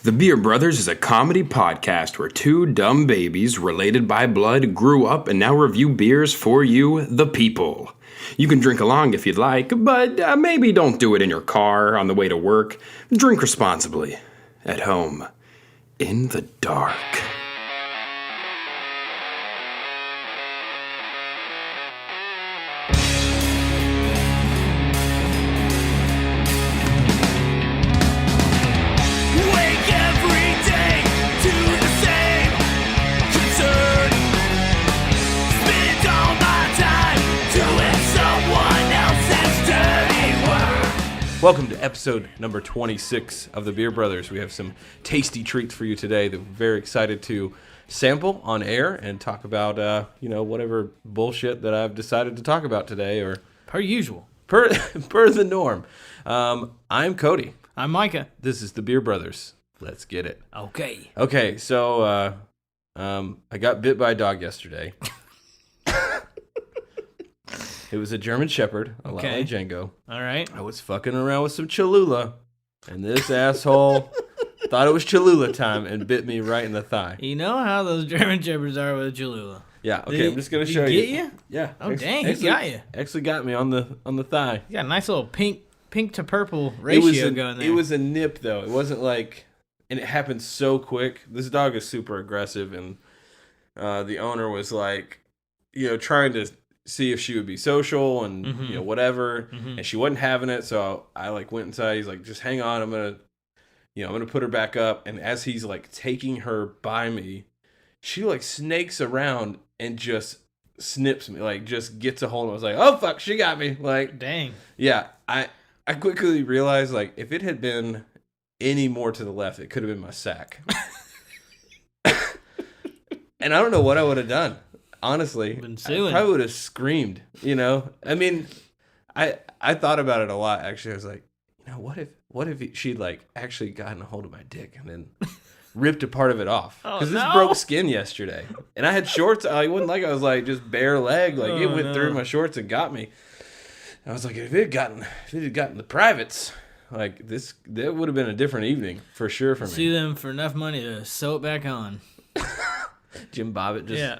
The Beer Brothers is a comedy podcast where two dumb babies related by blood grew up and now review beers for you, the people. You can drink along if you'd like, but maybe don't do it in your car on the way to work. Drink responsibly. At home. In the dark. Welcome to episode number 26 of the Beer Brothers. We have some tasty treats for you today that we're very excited to sample on air and talk about, whatever bullshit that I've decided to talk about today, or per usual, per the norm. I'm Cody. I'm Micah. This is the Beer Brothers. Let's get it. Okay. So I got bit by a dog yesterday. It was a German Shepherd, a lot like Django. All right. I was fucking around with some Cholula, and this asshole thought it was Cholula time and bit me right in the thigh. You know how those German Shepherds are with Cholula. Yeah, okay, I'm just going to show you. Get you? Yeah. Oh, dang, he got you. Actually got me on the thigh. You got a nice little pink to purple ratio going there. It was a nip, though. It wasn't like, and it happened so quick. This dog is super aggressive, and the owner was like, trying to see if she would be social and whatever, and she wasn't having it. So I went inside. He's like, just hang on, I'm gonna put her back up. And as he's taking her by me, she snakes around and just snips me, just gets a hold of me. I was like, oh fuck, she got me. Dang. Yeah, I quickly realized if it had been any more to the left, it could have been my sack. And I don't know what I would have done. Honestly, I probably would have screamed, I mean, I thought about it a lot, actually. I was like, what if she'd actually gotten a hold of my dick and then ripped a part of it off? Because this broke skin yesterday. And I had shorts. It wasn't like I was just bare leg. It went through my shorts and got me. I was like, if it had gotten the privates, that would have been a different evening for sure for me. Sue them for enough money to sew it back on. Jim Bobbitt just...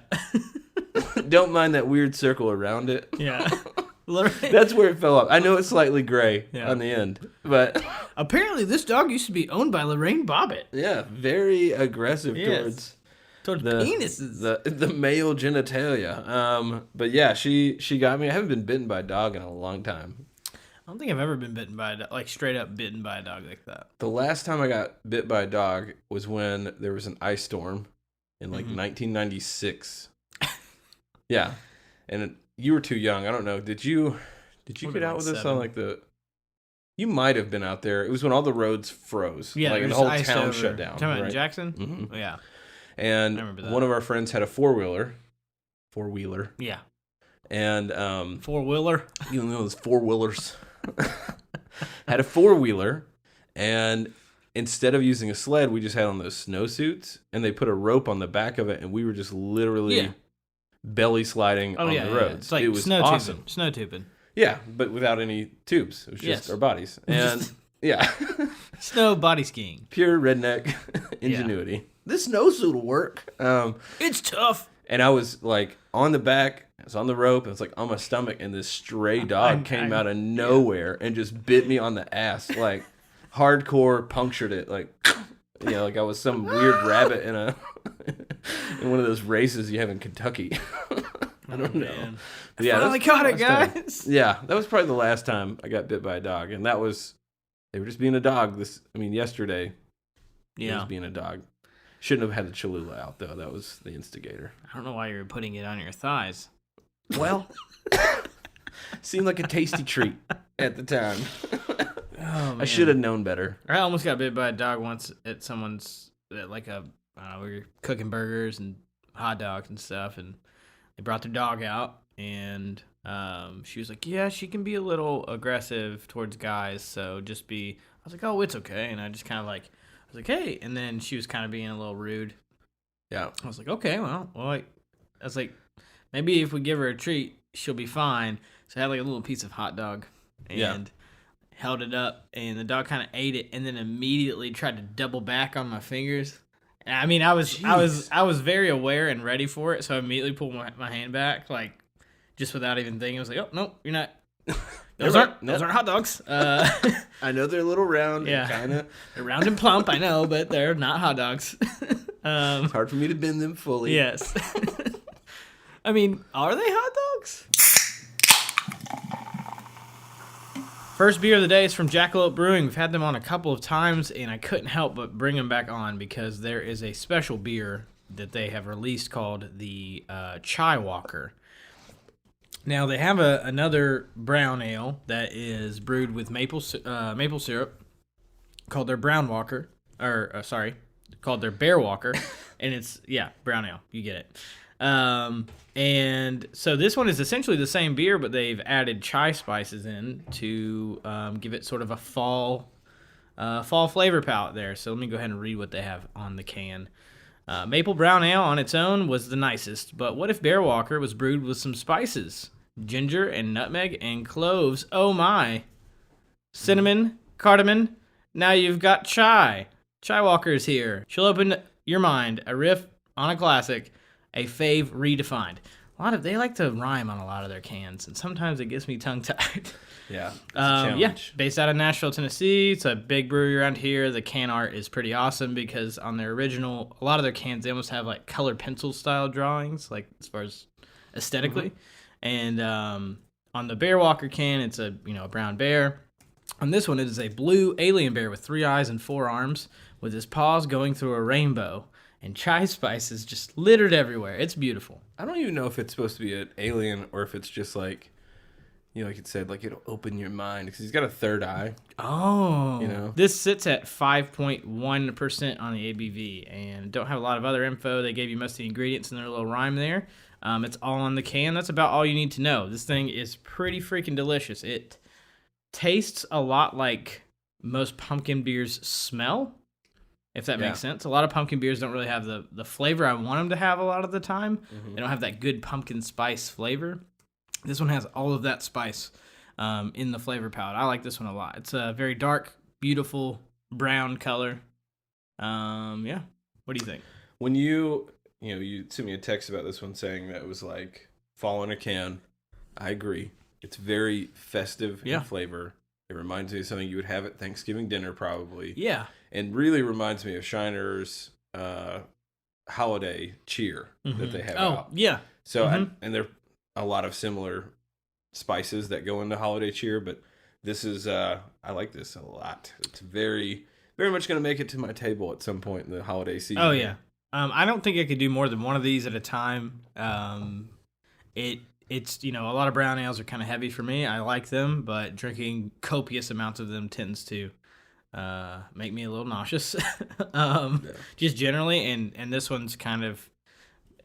Don't mind that weird circle around it. Yeah. That's where it fell off. I know it's slightly gray on the end, but... Apparently this dog used to be owned by Lorraine Bobbitt. Yeah, very aggressive towards the penises. The male genitalia. But yeah, she got me. I haven't been bitten by a dog in a long time. I don't think I've ever been bitten by a dog, straight up bitten by a dog like that. The last time I got bit by a dog was when there was an ice storm in 1996. Yeah, and you were too young. I don't know. Did you get out with us on the? You might have been out there. It was when all the roads froze. Yeah, and the whole town shut down. Talking about right? Jackson? Mm-hmm. Yeah. And I remember that. One of our friends had a four-wheeler. Yeah. And four-wheeler. Those four-wheelers had a four-wheeler, and instead of using a sled, we just had on those snowsuits, and they put a rope on the back of it, and we were just literally belly sliding on the roads. It's it was snow awesome. Tubing. Snow tubing. Yeah, but without any tubes. It was just our bodies. And snow body skiing. Pure redneck ingenuity. Yeah. This snowsuit will work. It's tough. And I was on the back, I was on the rope, and it's on my stomach, and this stray dog came out of nowhere and just bit me on the ass, hardcore punctured it, I was some weird rabbit in one of those races you have in Kentucky. I don't know. But yeah, finally caught it, guys. Yeah, that was probably the last time I got bit by a dog, and they were just being a dog. Yesterday, it was being a dog. Shouldn't have had the Cholula out though. That was the instigator. I don't know why you were putting it on your thighs. Well, seemed like a tasty treat at the time. Oh, I should have known better. I almost got bit by a dog once at someone's, we were cooking burgers and hot dogs and stuff, and they brought their dog out, and she was like, yeah, she can be a little aggressive towards guys, so I was like, oh, it's okay, and I just kind of I was like, hey, and then she was kind of being a little rude. Yeah. I was like, okay, well, I was like, maybe if we give her a treat, she'll be fine. So I had a little piece of hot dog, and held it up, and the dog kind of ate it, and then immediately tried to double back on my fingers. And I mean, I was very aware and ready for it, so I immediately pulled my hand back, like just without even thinking. I was like, "Oh no, you're not. Those aren't hot dogs." I know they're a little round. Yeah, kind of. They're round and plump. I know, but they're not hot dogs. It's hard for me to bend them fully. Yes. I mean, are they hot dogs? First beer of the day is from Jackalope Brewing. We've had them on a couple of times, and I couldn't help but bring them back on because there is a special beer that they have released called the Chai Walker. Now, they have another brown ale that is brewed with maple syrup called their Brown Walker. Called their Bear Walker. And it's, brown ale. You get it. And so this one is essentially the same beer, but they've added chai spices in to give it sort of a fall flavor palette there. So let me go ahead and read what they have on the can. Maple brown ale on its own was the nicest, but what if Bear Walker was brewed with some spices? Ginger and nutmeg and cloves. Oh my. Cinnamon, cardamom. Now you've got chai. Chai Walker is here. She'll open your mind. A riff on a classic. A fave redefined. They like to rhyme on a lot of their cans, and sometimes it gets me tongue-tied. Yeah, it's a challenge. Based out of Nashville, Tennessee. It's a big brewery around here. The can art is pretty awesome because on their original, a lot of their cans, they almost have like colored pencil style drawings, like as far as aesthetically. Mm-hmm. And on the Bear Walker can, it's a brown bear. On this one, it is a blue alien bear with 3 eyes and 4 arms, with his paws going through a rainbow. And chai spices just littered everywhere. It's beautiful. I don't even know if it's supposed to be an alien or if it's just like, like it said, like it'll open your mind because he's got a third eye. Oh. This sits at 5.1% on the ABV and don't have a lot of other info. They gave you most of the ingredients in their little rhyme there. It's all on the can. That's about all you need to know. This thing is pretty freaking delicious. It tastes a lot like most pumpkin beers smell. If that makes sense. A lot of pumpkin beers don't really have the flavor I want them to have a lot of the time. Mm-hmm. They don't have that good pumpkin spice flavor. This one has all of that spice in the flavor palette. I like this one a lot. It's a very dark, beautiful brown color. What do you think? When you sent me a text about this one saying that it was like fall in a can, I agree. It's very festive in flavor. It reminds me of something you would have at Thanksgiving dinner, probably. Yeah. And really reminds me of Shiner's holiday cheer that they have out. Oh, yeah. So, and there are a lot of similar spices that go into holiday cheer, but this is, I like this a lot. It's very, very much going to make it to my table at some point in the holiday season. Oh, yeah. I don't think I could do more than one of these at a time. It's, a lot of brown ales are kind of heavy for me. I like them, but drinking copious amounts of them tends to make me a little nauseous. Just generally, and this one's kind of,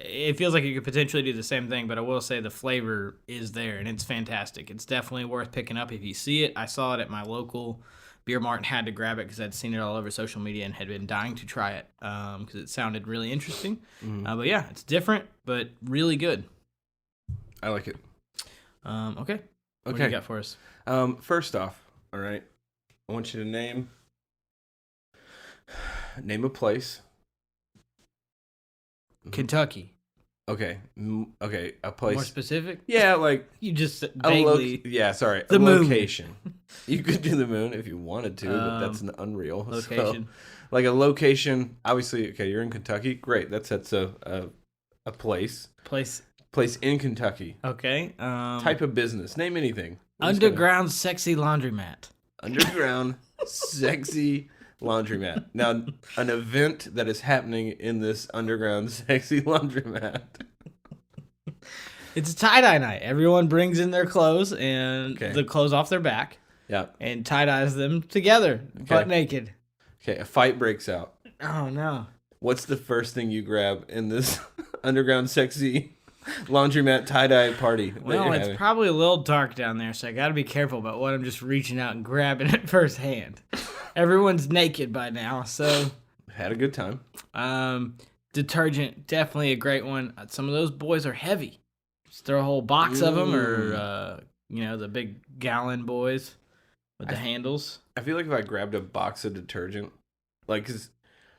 it feels like you could potentially do the same thing, but I will say the flavor is there, and it's fantastic. It's definitely worth picking up if you see it. I saw it at my local beer mart and had to grab it because I'd seen it all over social media and had been dying to try it because it sounded really interesting. Mm-hmm. But yeah, it's different, but really good. I like it. Okay. What do you got for us? First off, all right, I want you to name a place. Kentucky. Okay. A place. More specific? Yeah, like you just vaguely. The moon. Location. You could do the moon if you wanted to, but that's unreal. Location. So, like a location. Obviously, okay, you're in Kentucky. Great. That sets a place. Place in Kentucky. Okay. Type of business. Name anything. Underground sexy laundromat. Underground sexy laundromat. Now, an event that is happening in this underground sexy laundromat. It's a tie-dye night. Everyone brings in their clothes and the clothes off their back. Yeah. And tie-dyes them together, butt naked. Okay, a fight breaks out. Oh, no. What's the first thing you grab in this underground sexy laundromat tie-dye party? Well, it's probably a little dark down there, so I got to be careful about what I'm just reaching out and grabbing at first hand. Everyone's naked by now, so... Had a good time. Detergent, definitely a great one. Some of those boys are heavy. Just throw a whole box of them, or, the big gallon boys with the handles. I feel like if I grabbed a box of detergent, like, 'cause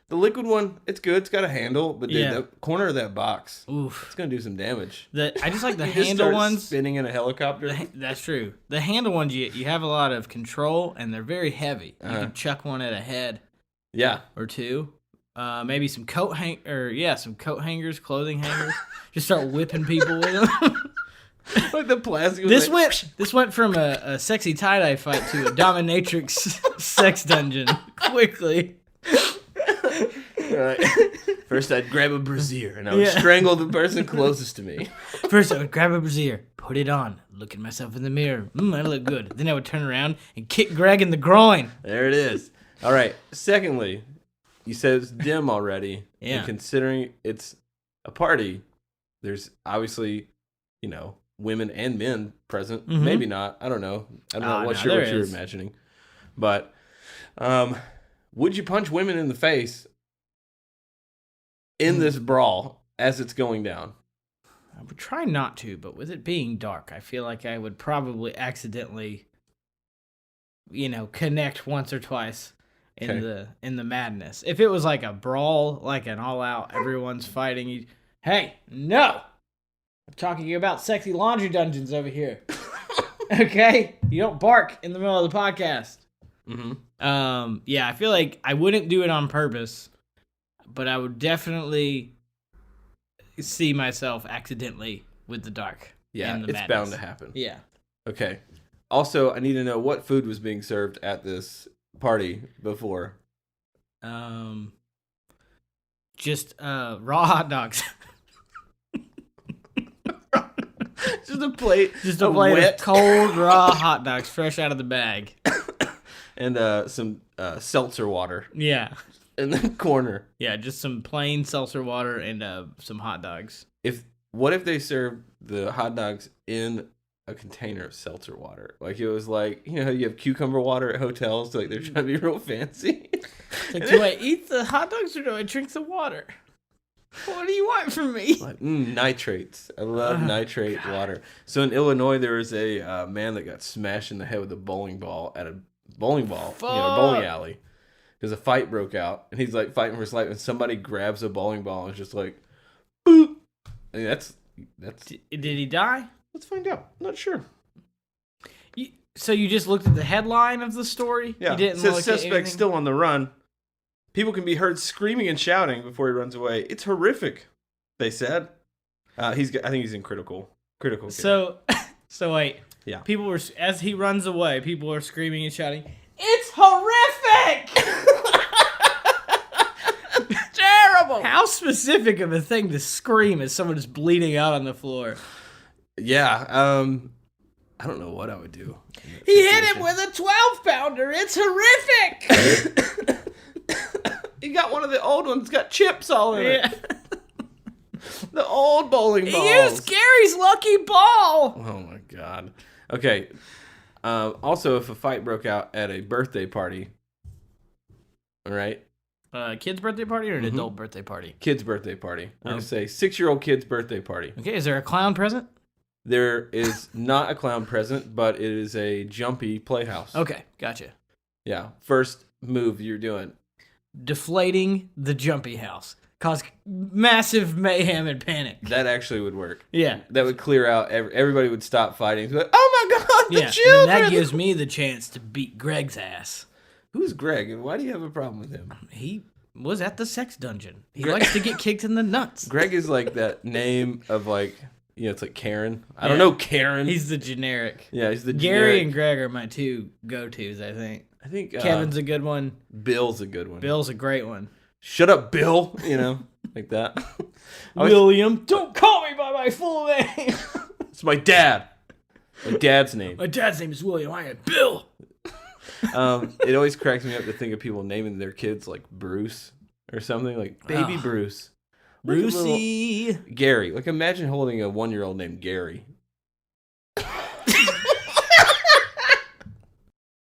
the liquid one, it's good. It's got a handle, but dude, the corner of that box, oof, it's gonna do some damage. I just like the you handle ones. Spinning in a helicopter. That's true. The handle ones, you have a lot of control, and they're very heavy. You can chuck one at a head. Yeah, or two. Maybe some coat hangers, clothing hangers. Just start whipping people with them. Like the plastic. This went from a sexy tie-dye fight to a dominatrix sex dungeon quickly. Right. First, I'd grab a brassiere and I would strangle the person closest to me. First, I would grab a brassiere, put it on, look at myself in the mirror. I look good. Then I would turn around and kick Greg in the groin. There it is. All right. Secondly, you said it's dim already. Yeah. And considering it's a party, there's obviously, women and men present. Mm-hmm. Maybe not. I don't know. I don't know what you're imagining. But would you punch women in the face in this brawl as it's going down? I would try not to, but with it being dark, I feel like I would probably accidentally, connect once or twice in the madness. If it was like a brawl, like an all-out, everyone's fighting. Hey, no! I'm talking about sexy laundry dungeons over here. Okay? You don't bark in the middle of the podcast. Mm-hmm. Yeah, I feel like I wouldn't do it on purpose, but I would definitely see myself accidentally with the dark. Yeah, and the it's madness. bound to happen. Yeah. Okay. Also, I need to know what food was being served at this party before. Just raw hot dogs. Just a plate of cold raw hot dogs fresh out of the bag. And some seltzer water. Yeah. In the corner. Yeah, just some plain seltzer water and some hot dogs. What if they served the hot dogs in a container of seltzer water? Like it was like, how you have cucumber water at hotels, so like they're trying to be real fancy. Like, do I eat the hot dogs or do I drink the water? What do you want from me? Like, nitrates. I love nitrate water. So in Illinois, there was a man that got smashed in the head with a bowling ball at a bowling alley. Because a fight broke out, and he's like fighting for his life, and somebody grabs a bowling ball and is just like, boop. I mean, that's. Did he die? Let's find out. I'm not sure. So you just looked at the headline of the story? Yeah. You didn't look suspect still on the run. People can be heard screaming and shouting before he runs away. It's horrific, they said. I think he's in critical care. So wait. Yeah. People were, as he runs away, people are screaming and shouting, "It's horrific!" Terrible. How specific of a thing to scream as someone is bleeding out on the floor? Yeah. I don't know what I would do. He hit him with a 12-pounder. It's horrific. He got one of the old ones. It's got chips all in it. The old bowling balls. He used Gary's lucky ball. Oh my god. Okay. Also, if a fight broke out at a birthday party, all right? Kid's birthday party or an adult birthday party? Kid's birthday party. I'm going to say 6-year-old kid's birthday party. Okay, is there a clown present? There is not a clown present, but it is a jumpy playhouse. Okay, gotcha. Yeah. First move you're doing. Deflating the jumpy house. Cause massive mayhem and panic. That actually would work. Yeah. That would clear out. Everybody would stop fighting. Be like, oh my god, the children! And that gives me the chance to beat Greg's ass. Who's Greg, and why do you have a problem with him? He was at the sex dungeon. He likes to get kicked in the nuts. Greg is like that name of like, it's like Karen. I don't know Karen. He's the generic. Yeah, he's the Gary and Greg are my two go-tos, I think. I think Kevin's a good one. Bill's a good one. Bill's a great one. Shut up, Bill. Like that. William, don't call me by my full name. It's my dad. My dad's name. My dad's name is William. I am Bill. It always cracks me up to think of people naming their kids like Bruce or something, like baby Bruce. Brucey. Gary. Like imagine holding a 1-year-old named Gary.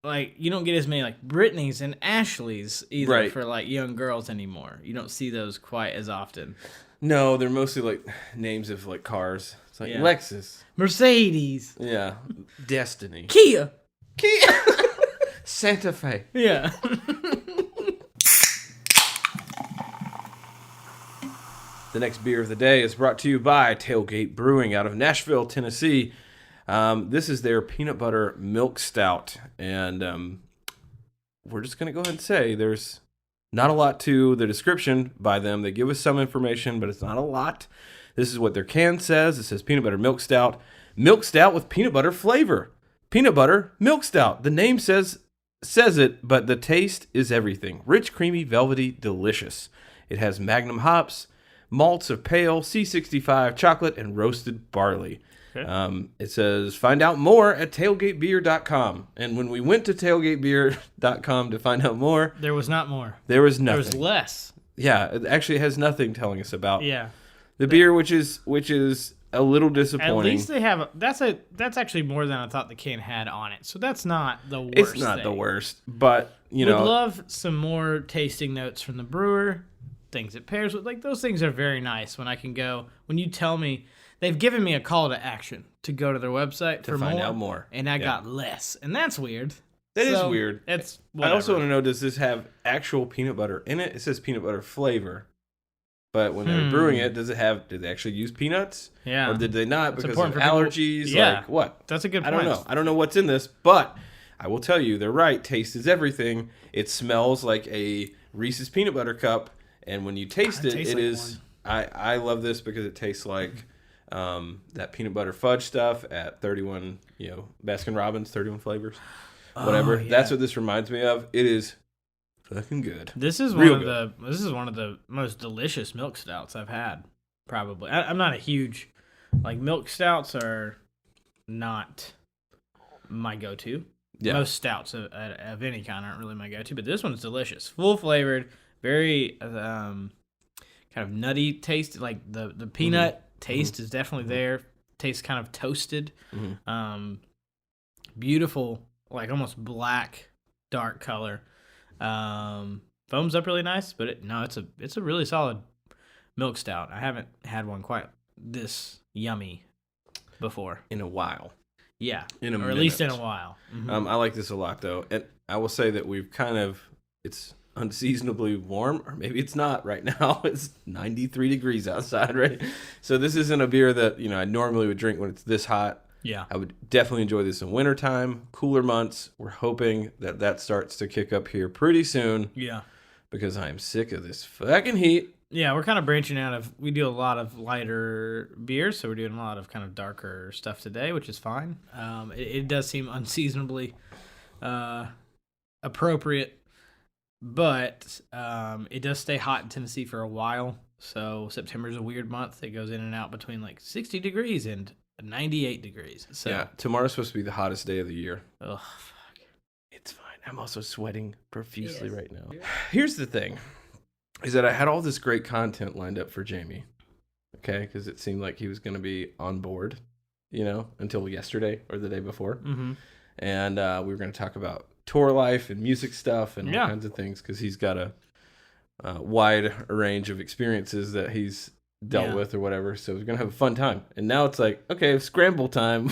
Like, you don't get as many, like, Britneys and Ashleys either for, like, young girls anymore. You don't see those quite as often. No, they're mostly, like, names of, like, cars. It's like Lexus. Mercedes. Yeah. Destiny. Kia. Santa Fe. Yeah. The next beer of the day is brought to you by Tailgate Brewing out of Nashville, Tennessee. This is their peanut butter milk stout. And we're just going to go ahead and say there's not a lot to the description by them. They give us some information, but it's not a lot. This is what their can says. It says peanut butter milk stout. Milk stout with peanut butter flavor. Peanut butter milk stout. The name says it, but the taste is everything. Rich, creamy, velvety, delicious. It has Magnum hops, malts of pale, C65, chocolate, and roasted barley. Okay. It says, find out more at tailgatebeer.com. And when we went to tailgatebeer.com to find out more... There was not more. There was nothing. There was less. Yeah, it actually has nothing telling us about the beer, which is a little disappointing. At least they have... That's actually more than I thought the can had on it. So that's not the worst It's not the worst, but, you know... Would love some more tasting notes from the brewer. Things it pairs with. Like, those things are very nice when I can go... When you tell me... They've given me a call to action to go to their website to find out more. And I got less. And that's weird. That is weird. It's I also want to know, does this have actual peanut butter in it? It says peanut butter flavor. But when they're brewing it, did they actually use peanuts? Yeah. Or did they not because of allergies? Yeah. Like what? That's a good point. I don't know what's in this, but I will tell you, they're right. Taste is everything. It smells like a Reese's peanut butter cup. And when you taste it, it is... I love this because it tastes like... that peanut butter fudge stuff at 31, Baskin Robbins, 31 flavors, whatever. Yeah. That's what this reminds me of. It is fucking good. This is one of the most delicious milk stouts I've had. Probably. I'm not a huge, milk stouts are not my go-to. Yeah. Most stouts of any kind aren't really my go-to, but this one's delicious, full flavored, very kind of nutty taste, like the peanut. Taste is definitely there. Tastes kind of toasted. Beautiful, almost black, dark color. Foams up really nice, but it's a really solid milk stout. I haven't had one quite this yummy before in a while. Yeah, or at least in a while. Mm-hmm. I like this a lot though, and I will say that it's unseasonably warm, or maybe it's not right now. It's 93 degrees outside, right? So this isn't a beer that, I normally would drink when it's this hot. Yeah. I would definitely enjoy this in wintertime, cooler months. We're hoping that starts to kick up here pretty soon. Yeah. Because I am sick of this fucking heat. Yeah, we're kind of branching out we do a lot of lighter beers, so we're doing a lot of kind of darker stuff today, which is fine. It does seem unseasonably appropriate. But it does stay hot in Tennessee for a while. So September's a weird month. It goes in and out between 60 degrees and 98 degrees. So yeah, tomorrow's supposed to be the hottest day of the year. Oh, fuck. It's fine. I'm also sweating profusely right now. Here's the thing, is that I had all this great content lined up for Jamie. Okay, because it seemed like he was going to be on board, until yesterday or the day before. Mm-hmm. And we were going to talk about tour life and music stuff and all kinds of things because he's got a wide range of experiences that he's dealt with or whatever. So we're going to have a fun time. And now it's okay, scramble time.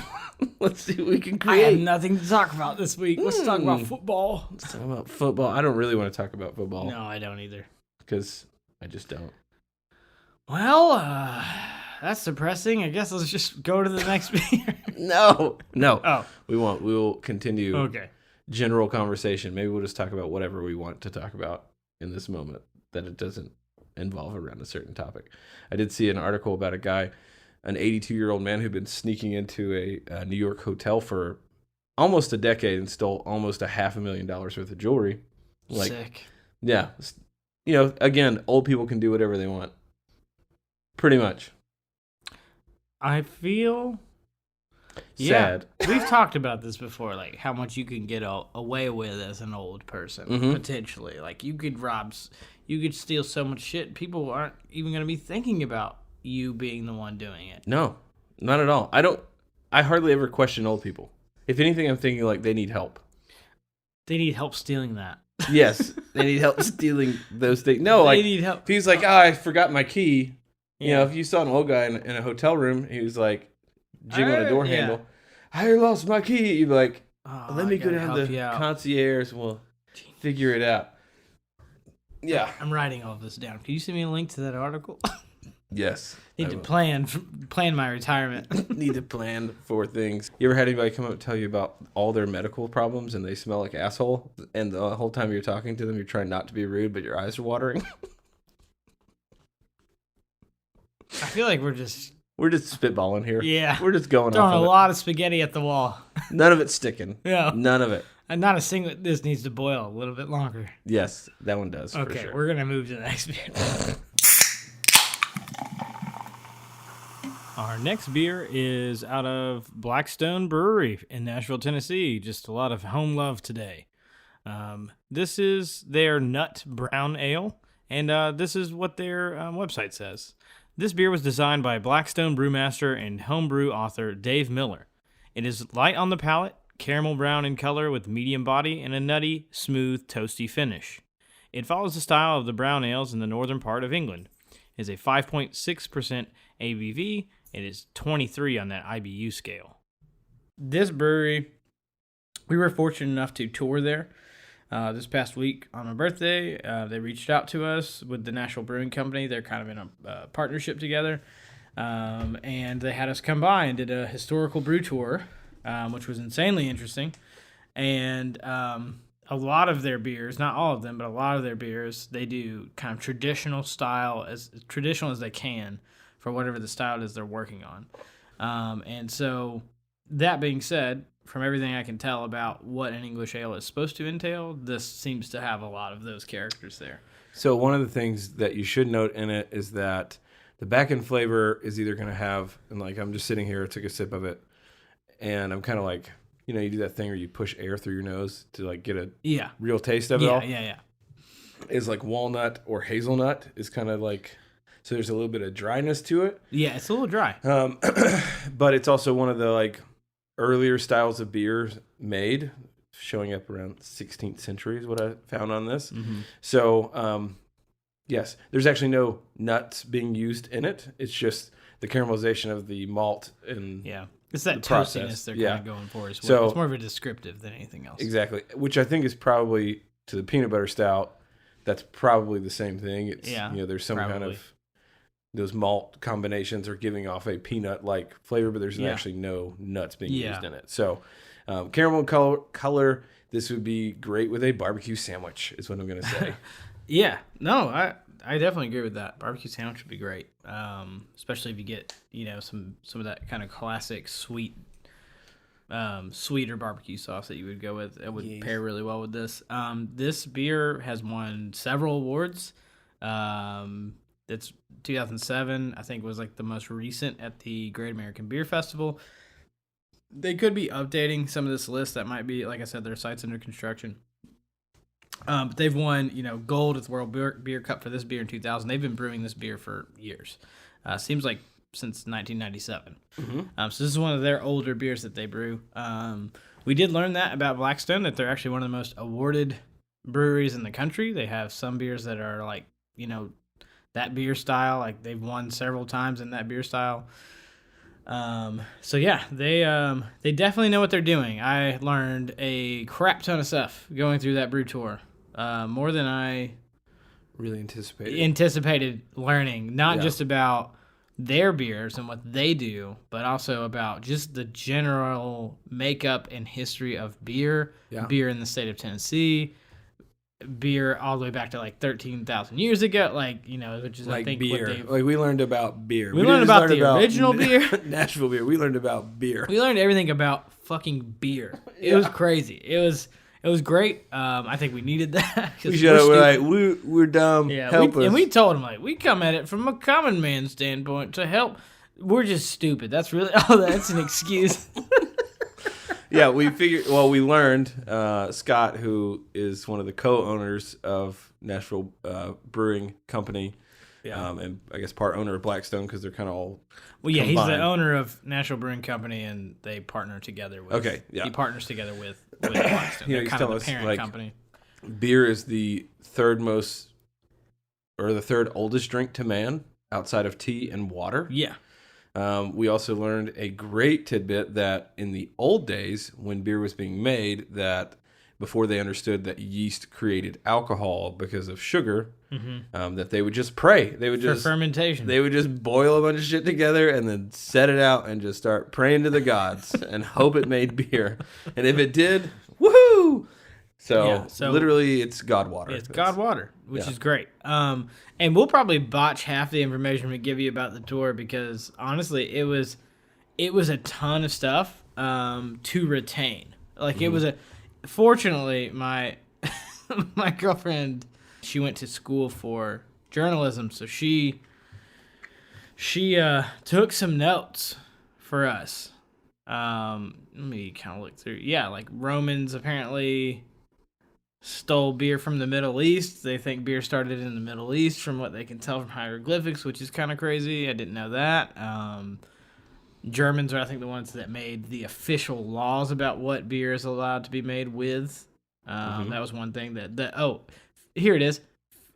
Let's see what we can create. I have nothing to talk about this week. Let's talk about football. Let's talk about football. I don't really want to talk about football. No, I don't either. Because I just don't. Well, that's depressing. I guess let's just go to the next beer. No. Oh. We won't. We will continue. Okay. General conversation. Maybe we'll just talk about whatever we want to talk about in this moment, that it doesn't involve around a certain topic. I did see an article about a guy, an 82-year-old man who'd been sneaking into a New York hotel for almost a decade and stole almost $500,000 worth of jewelry. Sick. Yeah. Again, old people can do whatever they want. Pretty much. I feel... sad. Yeah, we've talked about this before, how much you can get away with as an old person, potentially. You could steal so much shit. People aren't even going to be thinking about you being the one doing it. No, not at all. I hardly ever question old people. If anything, I'm thinking they need help. They need help stealing that. Yes, they need help stealing those things. No, they need help. If he's I forgot my key. Yeah. If you saw an old guy in a hotel room, he was jiggling a door handle. I lost my key. You'd be Let me go down to the concierge and we'll figure it out. Yeah. I'm writing all this down. Can you send me a link to that article? Yes. Need to plan my retirement. Need to plan for things. You ever had anybody come up and tell you about all their medical problems and they smell like asshole? And the whole time you're talking to them, you're trying not to be rude, but your eyes are watering? I feel like we're just spitballing here. Yeah. We're just going throwing off of a lot of spaghetti at the wall. None of it's sticking. Yeah. None of it. And not a single. This needs to boil a little bit longer. Yes, that one does. Okay, for sure. We're gonna move to the next beer. Our next beer is out of Blackstone Brewery in Nashville, Tennessee. Just a lot of home love today. This is their Nut Brown Ale, and this is what their website says. This beer was designed by Blackstone brewmaster and homebrew author Dave Miller. It is light on the palate, caramel brown in color with medium body, and a nutty, smooth, toasty finish. It follows the style of the brown ales in the northern part of England. It is a 5.6% ABV. It is 23 on that IBU scale. This brewery, we were fortunate enough to tour there this past week on my birthday. They reached out to us with the Nashville Brewing Company. They're kind of in a partnership together. And they had us come by and did a historical brew tour, which was insanely interesting. And a lot of their beers, not all of them, but a lot of their beers, they do kind of traditional style, as traditional as they can for whatever the style is they're working on. And so that being said, from everything I can tell about what an English ale is supposed to entail, this seems to have a lot of those characters there. So one of the things that you should note in it is that the back end flavor is either going to have, and like I'm just sitting here, I took a sip of it, and I'm kind of like, you know, you do that thing where you push air through your nose to like get a real taste of it all. Yeah. Is like walnut or hazelnut is kind of like, so there's a little bit of dryness to it. Yeah, it's a little dry. But it's also one of the like earlier styles of beer made, showing up around 16th century is what I found on this. Mm-hmm. So, yes, there's actually no nuts being used in it. It's just the caramelization of the malt and it's that toastiness they're kind of going for as well. So, it's more of a descriptive than anything else. Exactly, which I think is probably to the peanut butter stout. That's probably the same thing. It's you know, there's some kind of those malt combinations are giving off a peanut-like flavor, but there's actually no nuts being used in it. So, caramel color, this would be great with a barbecue sandwich, is what I'm going to say. I definitely agree with that. Barbecue sandwich would be great, especially if you get, you know, some of that kind of classic sweeter barbecue sauce that you would go with. It would pair really well with this. This beer has won several awards. It's 2007, I think, was like the most recent at the Great American Beer Festival. They could be updating some of this list. That might be, like I said, their site's under construction. But they've won, you know, gold at the World Beer Cup for this beer in 2000. They've been brewing this beer for years. Seems like since 1997. Mm-hmm. So this is one of their older beers that they brew. We did learn that about Blackstone, that they're actually one of the most awarded breweries in the country. They have some beers that are like, you know, that beer style, like they've won several times in that beer style. So yeah, they definitely know what they're doing. I learned a crap ton of stuff going through that brew tour, more than I really anticipated learning, not just about their beers and what they do, but also about just the general makeup and history of beer in the state of Tennessee. Beer all the way back to like 13,000 years ago, like, you know, which is like I think beer. Like we learned about beer. We learned about the original beer, Nashville beer. We learned about beer. We learned everything about fucking beer. It was crazy. It was great. I think we needed that. We're dumb. Yeah, help us. And we told them, like, we come at it from a common man standpoint to help. We're just stupid. That's really that's an excuse. Yeah, we learned Scott, who is one of the co-owners of Nashville Brewing Company, and I guess part owner of Blackstone, because they're kind of all combined. He's the owner of Nashville Brewing Company, and they partner together with. He partners together with Blackstone. They're kind of the parent company. Beer is the third oldest drink to man outside of tea and water. Yeah. We also learned a great tidbit that in the old days, when beer was being made, that before they understood that yeast created alcohol because of sugar, that they would just pray. They would for fermentation. They would just boil a bunch of shit together and then set it out and just start praying to the gods and hope it made beer. And if it did, woohoo! So literally, it's God water. It's God water, which is great. And we'll probably botch half the information we give you about the tour because honestly, it was a ton of stuff to retain. Like it was fortunately, my my girlfriend, she went to school for journalism, so she took some notes for us. Let me kind of look through. Yeah, like Romans apparently stole beer from the Middle East. They think beer started in the Middle East from what they can tell from hieroglyphics, which is kind of crazy. I didn't know that. Germans are, I think, the ones that made the official laws about what beer is allowed to be made with. That was one thing here it is.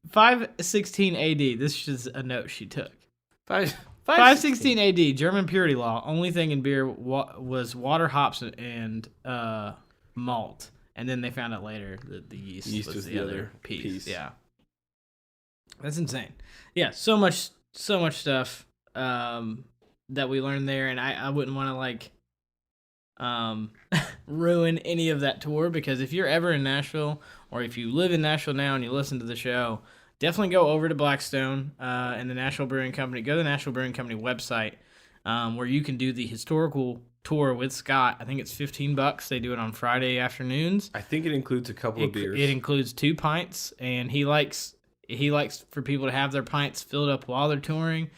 516 AD. This is a note she took. 516 AD, German purity law. Only thing in beer was water, hops, and malt. And then they found out later that the yeast was the other piece. Yeah. That's insane. Yeah, so much stuff that we learned there, and I wouldn't want to ruin any of that tour, because if you're ever in Nashville, or if you live in Nashville now and you listen to the show, definitely go over to Blackstone and the Nashville Brewing Company. Go to the Nashville Brewing Company website where you can do the historical tour with Scott. I think it's $15. They do it on Friday afternoons. I think it includes a couple of beers. It includes 2 pints, and he likes for people to have their pints filled up while they're touring.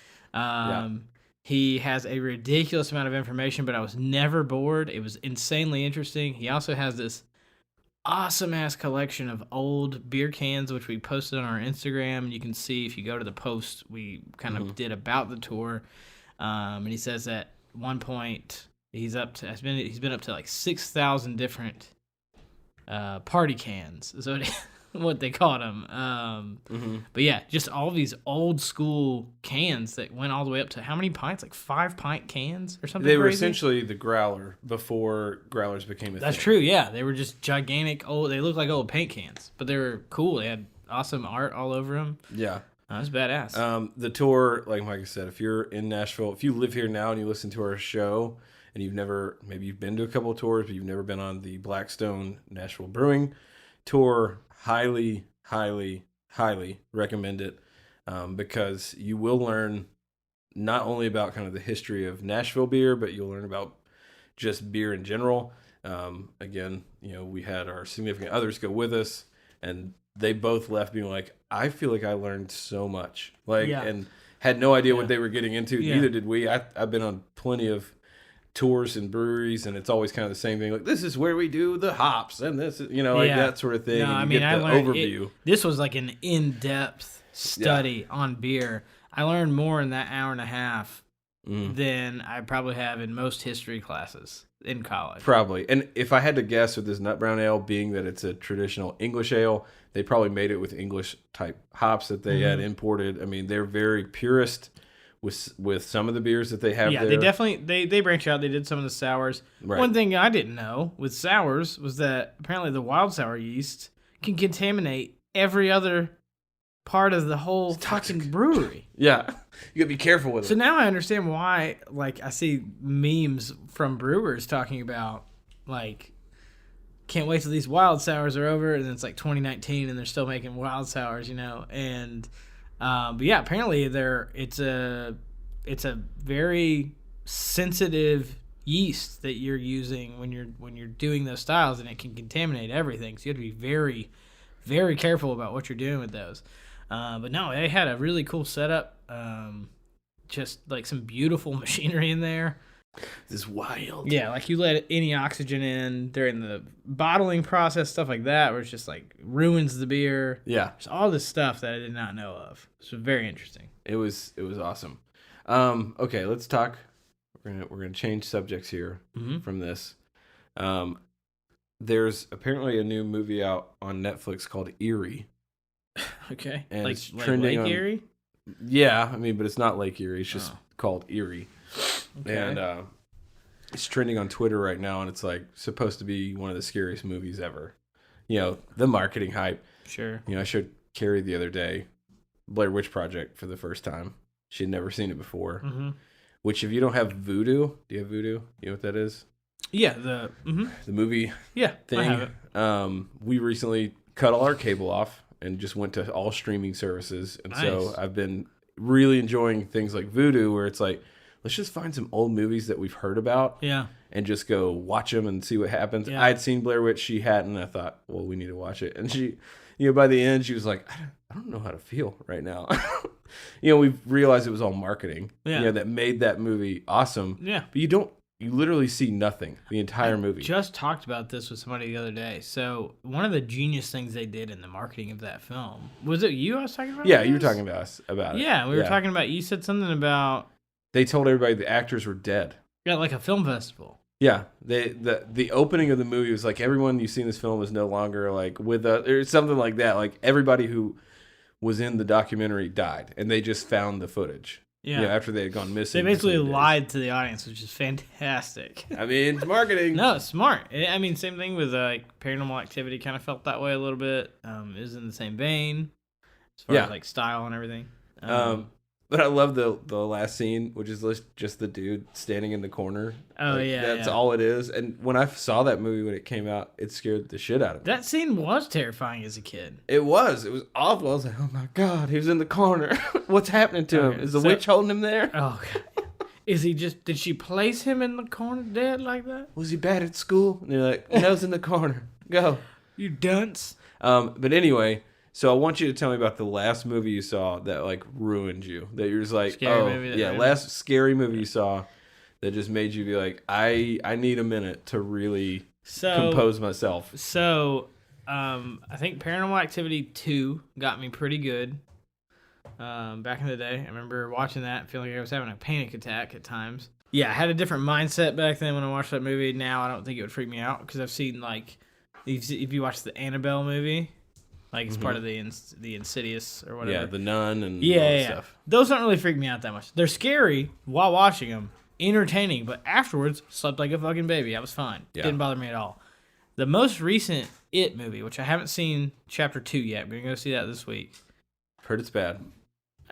He has a ridiculous amount of information, but I was never bored. It was insanely interesting. He also has this awesome-ass collection of old beer cans, which we posted on our Instagram. You can see if you go to the post we kind of did about the tour. And he says that at one point he's been up to like 6,000 different party cans. So what they called them. But yeah, just all these old school cans that went all the way up to how many pints? Like 5-pint cans or something. They were crazy? essentially the growler before growlers became a thing. That's true, yeah. They were just gigantic old. They looked like old paint cans, but they were cool. They had awesome art all over them. Yeah. That was badass. The tour, like Micah said, if you're in Nashville, if you live here now and you listen to our show and maybe you've been to a couple of tours, but you've never been on the Blackstone Nashville Brewing tour, highly, highly, highly recommend it because you will learn not only about kind of the history of Nashville beer, but you'll learn about just beer in general. Again, we had our significant others go with us, and they both left being like, I feel like I learned so much, and had no idea what they were getting into. Yeah. Neither did we. I've been on plenty of tours and breweries, and it's always kind of the same thing. Like, this is where we do the hops, and this is, that sort of thing. No, I mean, I learned overview. This was like an in-depth study on beer. I learned more in that hour and a half than I probably have in most history classes in college. Probably. And if I had to guess, with this Nut Brown Ale being that it's a traditional English ale, they probably made it with English type hops that they had imported. I mean, they're very purist with some of the beers that they have there. Yeah, they definitely they branch out. They did some of the sours. Right. One thing I didn't know with sours was that apparently the wild sour yeast can contaminate every other part of the whole fucking brewery. Yeah, you gotta be careful with it. So now I understand why, like, I see memes from brewers talking about, like, can't wait till these wild sours are over, and it's like 2019 and they're still making wild sours, and but yeah, apparently it's a very sensitive yeast that you're using when you're doing those styles, and it can contaminate everything. So you have to be very, very careful about what you're doing with those. But no, they had a really cool setup. Just like some beautiful machinery in there. This is wild. Yeah, like you let any oxygen in during the bottling process, stuff like that, where it's just like ruins the beer. Yeah. There's all this stuff that I did not know of. So very interesting. It was awesome. Okay, let's talk. We're gonna change subjects here from this. There's apparently a new movie out on Netflix called Erie. Okay. And like Lake Erie? Yeah, I mean, but it's not Lake Erie. It's just called Erie. Okay. And it's trending on Twitter right now, and it's like supposed to be one of the scariest movies ever. You know, the marketing hype. Sure. You know, I showed Carrie the other day Blair Witch Project for the first time. She had never seen it before. Mm-hmm. Which, if you don't have Voodoo, do you have Voodoo? You know what that is? Yeah, the movie. Yeah, thing. I have it. We recently cut all our cable off and just went to all streaming services, and so I've been really enjoying things like Voodoo, where it's like, let's just find some old movies that we've heard about, and just go watch them and see what happens. Yeah. I had seen Blair Witch, she hadn't, and I thought, well, we need to watch it, and she, by the end, she was like, I don't know how to feel right now. We realized it was all marketing, that made that movie awesome. Yeah, but you literally see nothing the entire movie. Just talked about this with somebody the other day. So one of the genius things they did in the marketing of that film, was it you I was talking about? Yeah, you were talking to us about it. Yeah, we were talking about, you said something about... They told everybody the actors were dead. Yeah, like a film festival. Yeah, the opening of the movie was like, everyone you see in this film is no longer like with us, or something like that. Like everybody who was in the documentary died, and they just found the footage. Yeah, after they had gone missing. They basically lied to the audience, which is fantastic. I mean, it's marketing. No, it's smart. I mean, same thing with Paranormal Activity. Kind of felt that way a little bit. Is in the same vein as far as like style and everything. But I love the last scene, which is just the dude standing in the corner. Oh, like, yeah. That's all it is. And when I saw that movie when it came out, it scared the shit out of me. That scene was terrifying as a kid. It was. It was awful. I was like, oh my God, he was in the corner. What's happening to him? Is the witch holding him there? Oh, God. Did she place him in the corner dead like that? Was he bad at school? And they're like, no, he's in the corner. Go. You dunce. But anyway... So I want you to tell me about the last movie you saw that like ruined you. That you're just like, last scary movie you saw that just made you be like, I need a minute to really compose myself. So, I think Paranormal Activity 2 got me pretty good. Back in the day, I remember watching that, feeling like I was having a panic attack at times. Yeah, I had a different mindset back then when I watched that movie. Now I don't think it would freak me out because I've seen like, if you watch the Annabelle movie. Like, it's part of the Insidious or whatever. Yeah, the Nun and all that stuff. Those don't really freak me out that much. They're scary while watching them, entertaining, but afterwards, slept like a fucking baby. I was fine. Yeah. Didn't bother me at all. The most recent It movie, which I haven't seen Chapter 2 yet. I'm going to go see that this week. Heard it's bad.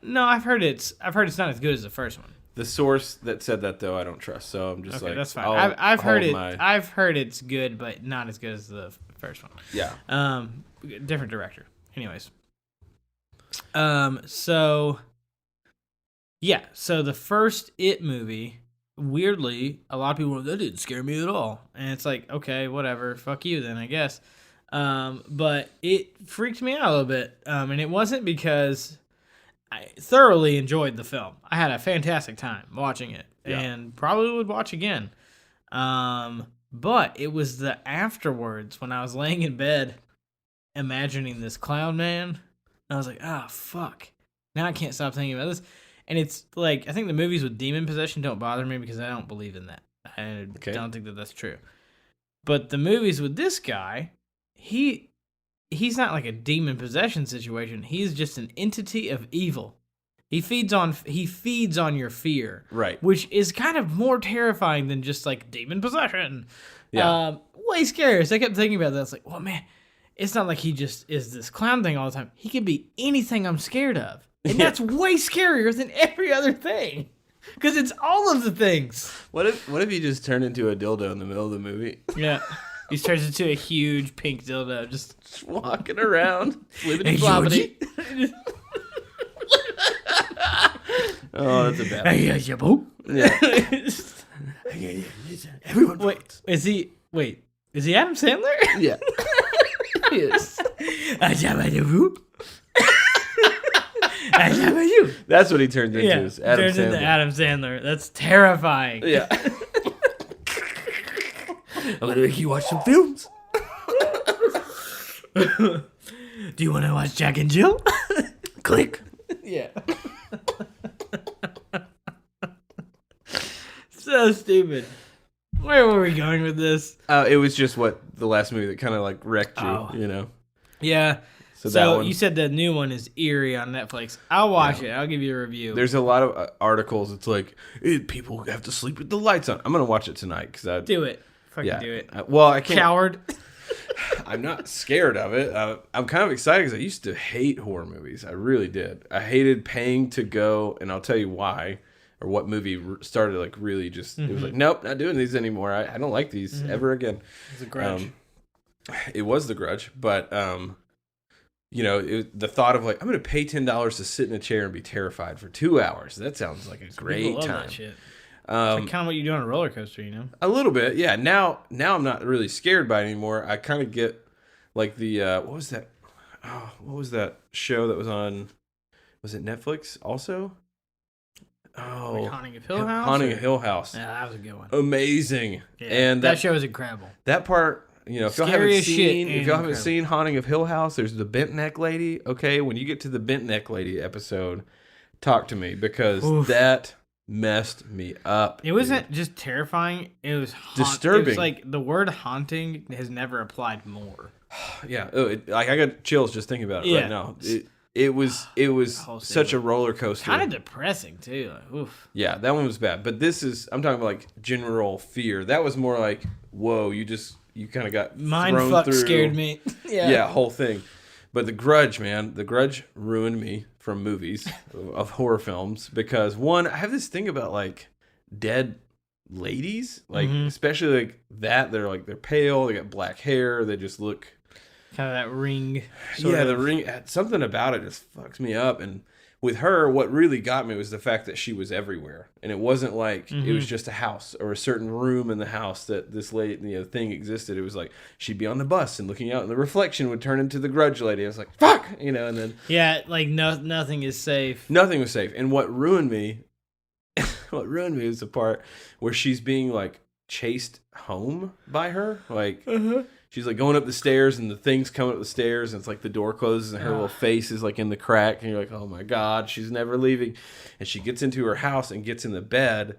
No, I've heard it's not as good as the first one. The source that said that, though, I don't trust, so I'm just that's fine. I've heard it's good, but not as good as the first one. Yeah. Different director. Anyways. So the first It movie, weirdly, a lot of people were, that didn't scare me at all. And it's like, okay, whatever, fuck you then, I guess. But it freaked me out a little bit. And it wasn't because I thoroughly enjoyed the film. I had a fantastic time watching it and probably would watch again. But it was the afterwards when I was laying in bed imagining this clown man. And I was like, fuck. Now I can't stop thinking about this. And it's like, I think the movies with demon possession don't bother me because I don't believe in that. I don't think that that's true. But the movies with this guy, he's not like a demon possession situation. He's just an entity of evil. He feeds on your fear. Right. Which is kind of more terrifying than just like demon possession. Yeah. Way scarier. So I kept thinking about that. It's like, well, man, it's not like he just is this clown thing all the time. He could be anything I'm scared of. And that's way scarier than every other thing. Because it's all of the things. What if he just turned into a dildo in the middle of the movie? Yeah. He turns into a huge pink dildo, just walking around, living floppity. Oh, that's a bad one. Yeah. Everyone. Wait, is he Adam Sandler? Yeah. Yes. That's what he turns into. Is Adam turns Sandler. Into Adam Sandler. That's terrifying. Yeah. I'm gonna make you watch some films. Do you want to watch Jack and Jill? Click. Yeah. So stupid. Where were we going with this? It was just the last movie that kind of like wrecked you, you know? Yeah. So that one, you said the new one is eerie on Netflix. I'll watch it. I'll give you a review. There's a lot of articles. It's like people have to sleep with the lights on. I'm gonna watch it tonight because do it. Fucking do it. I can't. Coward. I'm not scared of it. I'm kind of excited because I used to hate horror movies. I really did. I hated paying to go, and I'll tell you why, or what movie started like really just. It was like, nope, not doing these anymore. I don't like these ever again. It's a Grudge. It was The Grudge, but the thought of like I'm going to pay $10 to sit in a chair and be terrified for 2 hours. That sounds like a great love time. That shit. It's like kind of what you do on a roller coaster, you know? A little bit, yeah. Now I'm not really scared by it anymore. I kind of get like the what was that? Oh, what was that show that was on? Was it Netflix also? Oh, like Haunting of Hill House. Haunting of Hill House. Yeah, that was a good one. Amazing. Yeah, and that show is incredible. That part, if y'all haven't seen Haunting of Hill House, there's the bent neck lady. Okay, when you get to the bent neck lady episode, talk to me because that messed me up. It wasn't just terrifying; it was disturbing. It was like the word haunting has never applied more. Yeah, I got chills just thinking about it right now. It was such a roller coaster. Kind of depressing too. Like, oof. Yeah, that one was bad. But I'm talking about like general fear. That was more like, whoa, you kind of got mind thrown fuck through. Scared me. Yeah, whole thing. But The Grudge, man, The Grudge ruined me from movies of horror films because one, I have this thing about like dead ladies, like especially like that. They're pale, they got black hair, they just look kind of that ring. The ring. Something about it just fucks me up. And with her, what really got me was the fact that she was everywhere, and it wasn't like it was just a house or a certain room in the house that this lady, thing existed. It was like she'd be on the bus and looking out, and the reflection would turn into the Grudge lady. I was like, fuck, and then like nothing is safe. Nothing was safe. And what ruined me was the part where she's being like chased home by her, like. She's like going up the stairs and the thing's coming up the stairs and it's like the door closes and her little face is like in the crack and you're like, oh my God, she's never leaving. And she gets into her house and gets in the bed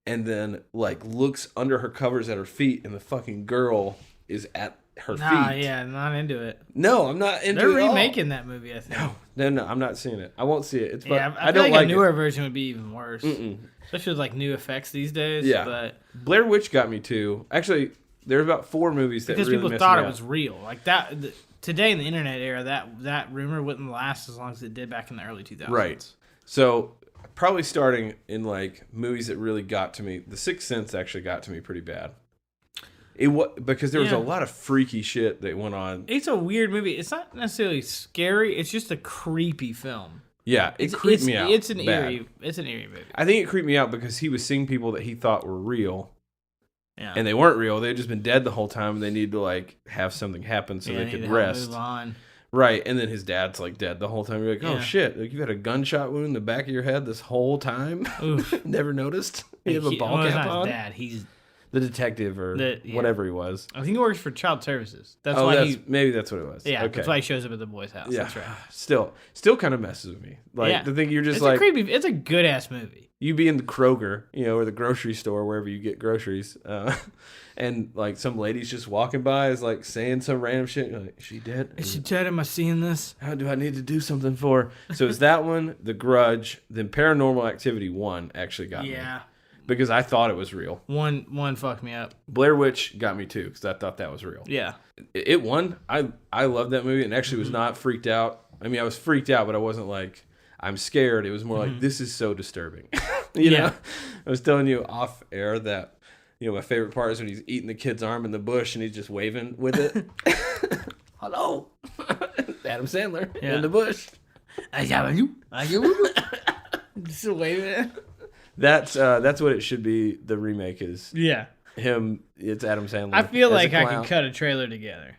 and then like looks under her covers at her feet and the fucking girl is at her feet. Yeah, not into it. No, I'm not into it. They're at remaking that movie, I think. No, I'm not seeing it. I won't see it. It's I don't feel like a newer version would be even worse. Especially with like new effects these days. Yeah. But Blair Witch got me too. Actually, there's about 4 movies that because really people thought it was real. Like that today in the internet era, that rumor wouldn't last as long as it did back in the early 2000s. Right. So probably starting in like movies that really got to me. The Sixth Sense actually got to me pretty bad. Because there was a lot of freaky shit that went on. It's a weird movie. It's not necessarily scary. It's just a creepy film. Yeah, it creeped me out. It's an eerie movie. I think it creeped me out because he was seeing people that he thought were real. Yeah. And they weren't real. They had just been dead the whole time. And they needed to like have something happen so they could rest. Move on. Right. And then his dad's like dead the whole time. You're like, oh shit! Like, you've had a gunshot wound in the back of your head this whole time. Never noticed. You have a ball cap not on. His dad. He's the detective or whatever he was. I think he works for Child Services. Maybe that's what it was. Yeah. Okay. That's why he shows up at the boy's house. Yeah. That's right. Still kind of messes with me. Like the thing you're just like creepy. It's a good ass movie. You be in the Kroger, or the grocery store, wherever you get groceries, and like some lady's just walking by, is like saying some random shit. You're like, is she dead? Is she dead? Am I seeing this? How do I need to do something for her? So it's that one, The Grudge, then Paranormal Activity 1 actually got me. Yeah. Because I thought it was real. One fucked me up. Blair Witch got me too, because I thought that was real. Yeah. It won. I loved that movie and actually was not freaked out. I mean, I was freaked out, but I wasn't like, I'm scared. It was more like, this is so disturbing. you know? I was telling you off air that, my favorite part is when he's eating the kid's arm in the bush and he's just waving with it. Hello. Adam Sandler in the bush. Just waving. That's what it should be. The remake is him. It's Adam Sandler. I feel like I could cut a trailer together.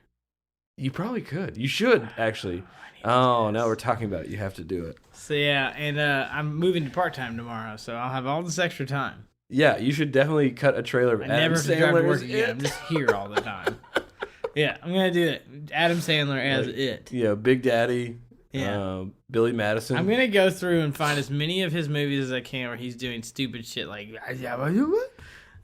You probably could. You should actually. Oh, now we're talking about it. You have to do it. So and I'm moving to part-time tomorrow, so I'll have all this extra time. Yeah, you should definitely cut a trailer of Adam Sandler. Never drive to work again. I'm just here all the time. Yeah, I'm gonna do it. Adam Sandler as it. Yeah, Big Daddy. Yeah, Billy Madison. I'm gonna go through and find as many of his movies as I can where he's doing stupid shit like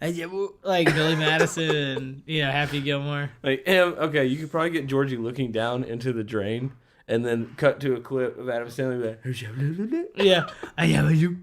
Billy Madison and Happy Gilmore. Like him. Okay, you could probably get Georgie looking down into the drain, and then cut to a clip of Adam Sandler like, yeah, I am you.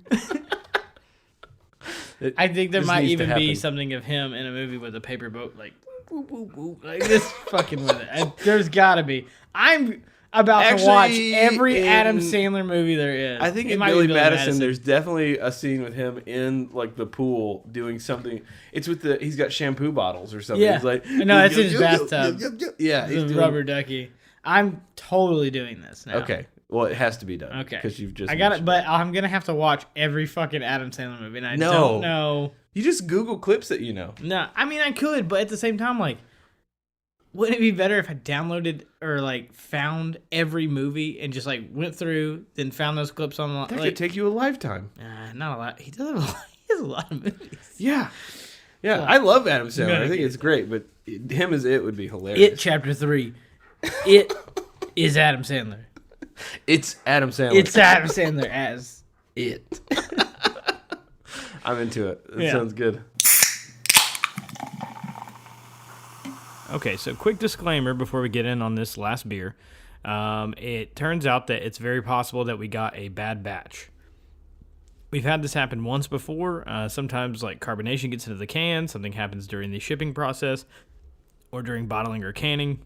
I think there might even be happen. something of him in a movie with a paper boat, like, whoop, whoop, whoop, like this fucking with it. There's gotta be. I'm about to watch every Adam Sandler movie there is. I think in Billy Madison, there's definitely a scene with him in like the pool doing something. It's with he's got shampoo bottles or something. Yeah. He's like, no, it's in his bathtub. Yeah, he's doing rubber ducky. I'm totally doing this now. Okay. Well, it has to be done. Okay. Because you've just. I got it, but I'm gonna have to watch every fucking Adam Sandler movie, and I don't know. You just Google clips that you know. No, I mean I could, but at the same time, like, wouldn't it be better if I downloaded or like found every movie and just like went through, then found those clips online? That could take you a lifetime. Not a lot. He has a lot of movies. Yeah. Yeah, I love Adam Sandler. I think it's great, but him as it would be hilarious. It Chapter 3. It is Adam Sandler. It's Adam Sandler. It's Adam Sandler as it. I'm into it. That sounds good. Okay, so quick disclaimer before we get in on this last beer. It turns out that it's very possible that we got a bad batch. We've had this happen once before. Sometimes like carbonation gets into the can, something happens during the shipping process or during bottling or canning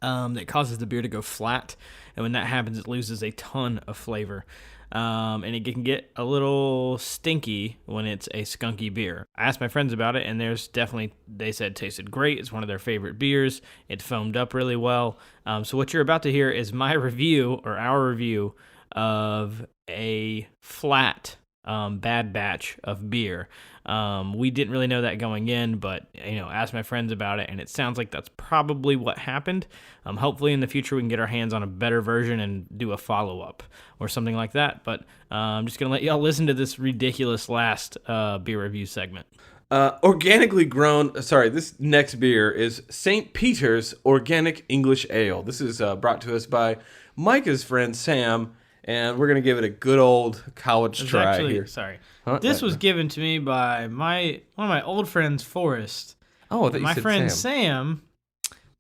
that causes the beer to go flat. And when that happens, it loses a ton of flavor. And it can get a little stinky when it's a skunky beer. I asked my friends about it, and they said it tasted great. It's one of their favorite beers. It foamed up really well. So what you're about to hear is my review, or our review, of a flat bad batch of beer. We didn't really know that going in, but asked my friends about it, and it sounds like that's probably what happened. Hopefully in the future we can get our hands on a better version and do a follow-up or something like that. But I'm just gonna let y'all listen to this ridiculous last beer review segment. Organically grown. This next beer is St. Peter's Organic English Ale. This is brought to us by Micah's friend Sam. And we're going to give it a good old college try here. Sorry. Huh? This was given to me by one of my old friends, Forrest. Oh, I thought you said friend Sam